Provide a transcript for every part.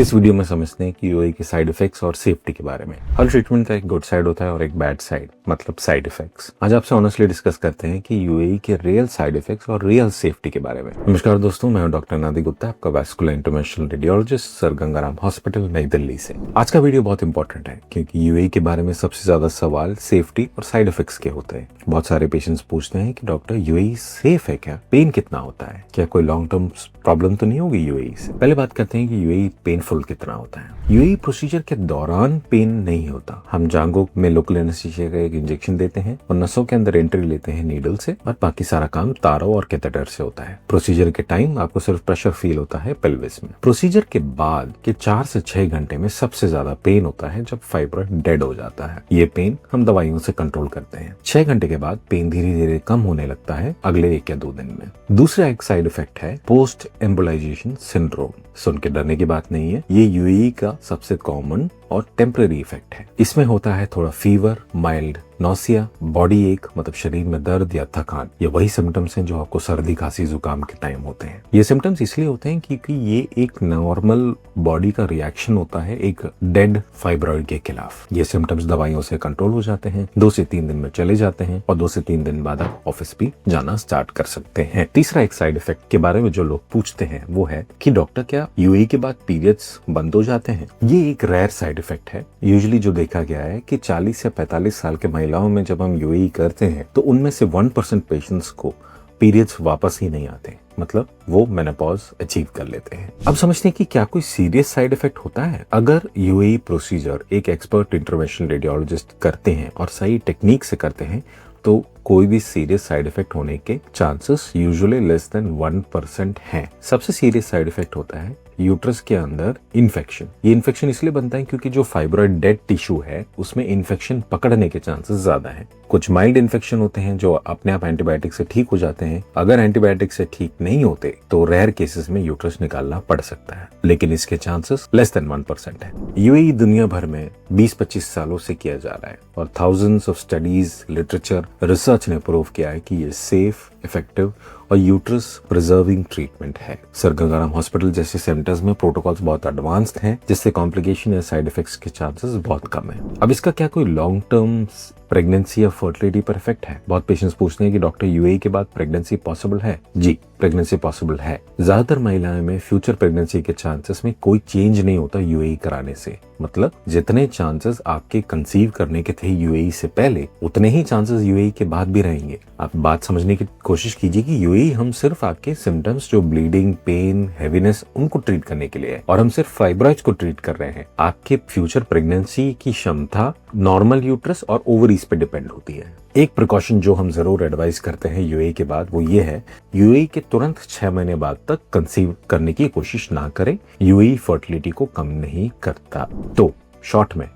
इस वीडियो में समझते हैं कि यूएई के साइड इफेक्ट्स और सेफ्टी के बारे में। हर ट्रीटमेंट का एक गुड साइड होता है और एक बैड साइड, मतलब साइड इफेक्ट्स। आज आपसे ऑनेस्टली डिस्कस करते हैं कि यूएई के रियल साइड इफेक्ट्स और रियल सेफ्टी के बारे में। नमस्कार दोस्तों, मैं हूं डॉक्टर नादी गुप्ता, आपका vascular interventional radiologist, sir Gangaram hospital, नई दिल्ली से। आज का वीडियो बहुत इंपॉर्टेंट है क्योंकि यूएई के बारे में सबसे ज्यादा सवाल सेफ्टी और साइड इफेक्ट्स के होते हैं। बहुत सारे पेशेंट्स पूछते हैं कि डॉक्टर यूएई सेफ है क्या, पेन कितना होता है, क्या कोई लॉन्ग टर्म प्रॉब्लम तो नहीं होगी यूएई से। पहले बात करते हैं कि यूएई पेनफुल कितना होता है। यूएई प्रोसीजर के दौरान पेन नहीं होता। हम जांघों में लोकल एनेस्थीसिया का एक इंजेक्शन देते हैं और नसों के अंदर एंट्री लेते हैं नीडल से, और बाकी सारा काम तारों और कैथेटर से होता है। प्रोसीजर के टाइम आपको सिर्फ प्रेशर फील होता है पेल्विस में। प्रोसीजर के बाद के 4 से 6 घंटे में सबसे ज्यादा पेन होता है जब फाइब्रॉइड डेड हो जाता है। ये पेन हम दवाइयों से कंट्रोल करते हैं। 6 घंटे के बाद पेन धीरे धीरे कम होने लगता है अगले 1 या 2 दिन में। दूसरा एक साइड इफेक्ट है पोस्ट एम्बोलाइजेशन सिंड्रोम। सुन के डरने की बात नहीं है, ये यूएई का सबसे कॉमन और टेम्पररी इफेक्ट है। इसमें होता है थोड़ा फीवर, माइल्ड नौसिया, बॉडी एक मतलब शरीर में दर्द या थकान। ये वही सिम्टम्स हैं जो आपको सर्दी, खांसी, जुकाम के टाइम होते हैं। ये सिम्टम्स इसलिए होते हैं क्योंकि ये एक नॉर्मल बॉडी का रिएक्शन होता है एक डेड फाइब्रॉइड के खिलाफ। ये सिम्टम्स दवाइयों से कंट्रोल हो जाते हैं, 2 से 3 दिन में चले जाते हैं और 2 से 3 दिन बाद आप ऑफिस भी जाना स्टार्ट कर सकते हैं। तीसरा एक साइड इफेक्ट के बारे में जो लोग पूछते हैं वो है कि डॉक्टर क्या यूएई के बाद पीरियड्स बंद हो जाते हैं। ये एक रेयर साइड इफेक्ट है। यूजुअली जो देखा गया है कि 40 या 45 साल के महिलाओं में जब हम यूएई करते हैं तो उनमें से 1% पेशेंट्स को पीरियड्स वापस ही नहीं आते, मतलब वो मेनोपॉज अचीव कर लेते हैं। अब समझते हैं कि क्या कोई सीरियस साइड इफेक्ट होता है। अगर यूएई प्रोसीजर एक एक्सपर्ट इंटरवेंशनल रेडियोलॉजिस्ट करते हैं और सही टेक्निक से करते हैं तो कोई भी सीरियस साइड इफेक्ट होने के चांसेस यूजुअली लेस देन 1% हैं। सबसे सीरियस साइड इफेक्ट होता है यूट्रस के अंदर इन्फेक्शन। ये इन्फेक्शन इसलिए बनता है क्योंकि जो फाइब्रॉइड डेड टिश्यू है उसमें इन्फेक्शन पकड़ने के चांसेस ज्यादा हैं। कुछ माइल्ड इन्फेक्शन होते हैं जो अपने आप एंटीबायोटिक से ठीक हो जाते हैं। अगर एंटीबायोटिक से ठीक नहीं होते तो रेयर केसेस में यूट्रस निकालना पड़ सकता है, लेकिन इसके चांसेस लेस देन 1% है। यूएई दुनिया भर में 20-25 सालों से किया जा रहा है और thousands of studies, literature, research ने प्रूव किया है कि ये सेफ, इफेक्टिव और यूट्रस प्रिजर्विंग ट्रीटमेंट है। सर गंगाराम हॉस्पिटल जैसे सेंटर्स में प्रोटोकॉल्स बहुत एडवांस्ड हैं, जिससे कॉम्प्लिकेशन या साइड इफेक्ट्स के चांसेस बहुत कम है। अब इसका क्या कोई लॉन्ग टर्म प्रेगनेंसी या फर्टिलिटी पर इफेक्ट है? बहुत पेशेंट्स पूछते हैं कि डॉक्टर यूएई के बाद प्रेगनेंसी पॉसिबल है? जी, प्रेगनेंसी पॉसिबल है। ज्यादातर महिलाओं में फ्यूचर प्रेगनेंसी के चांसेस में कोई चेंज नहीं होता यूएई कराने से। मतलब जितने चांसेस आपके कंसीव करने के थे यूएई से पहले, उतने ही चांसेस यूएई के बाद भी रहेंगे। आप बात समझने की कोशिश कीजिए कि यूएई हम सिर्फ आपके सिम्टम्स जो ब्लीडिंग, पेन, हेवीनेस, उनको ट्रीट करने के लिए है और हम सिर्फ फाइब्रॉइड्स को ट्रीट कर रहे हैं। आपके फ्यूचर प्रेगनेंसी की क्षमता नॉर्मल यूट्रस और ओवरीज पे डिपेंड होती है। एक प्रिकॉशन जो हम जरूर एडवाइस करते हैं यूएई के बाद वो ये है, यूएई के तुरंत 6 महीने बाद तक कंसीव करने की कोशिश ना करें। यूएई फर्टिलिटी को कम नहीं करता। तो शॉर्ट में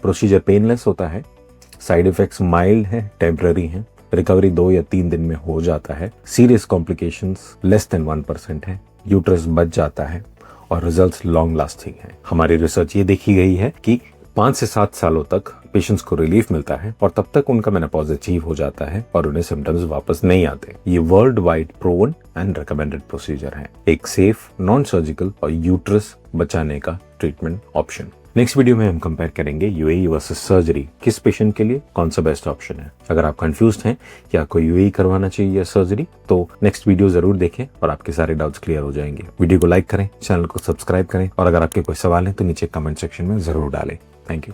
प्रोसीजर पेनलेस होता है, साइड इफेक्ट्स माइल्ड हैं, टेम्पररी हैं, रिकवरी 2 या 3 दिन में हो जाता है, सीरियस कॉम्प्लिकेशंस लेस देन 1% है, यूट्रस बच जाता है और रिजल्ट्स लॉन्ग लास्टिंग है। हमारी रिसर्च ये देखी गई है कि 5 से 7 सालों तक पेशेंट्स को रिलीफ मिलता है और तब तक उनका मेनोपॉज अचीव हो जाता है और उन्हें सिम्टम्स वापस नहीं आते। ये world wide proven and recommended procedure है, एक सेफ, नॉन सर्जिकल और यूट्रस बचाने का ट्रीटमेंट ऑप्शन। नेक्स्ट वीडियो में हम कंपेयर करेंगे यूएई वर्सेस सर्जरी, किस पेशेंट के लिए कौन सा बेस्ट ऑप्शन है। अगर आप कंफ्यूज्ड हैं कि आपको यूएई करवाना चाहिए या सर्जरी, तो नेक्स्ट वीडियो जरूर देखें और आपके सारे डाउट्स क्लियर हो जाएंगे। वीडियो को लाइक करें, चैनल को सब्सक्राइब करें और अगर आपके कोई सवाल है तो नीचे कमेंट सेक्शन में जरूर डालें। Thank you.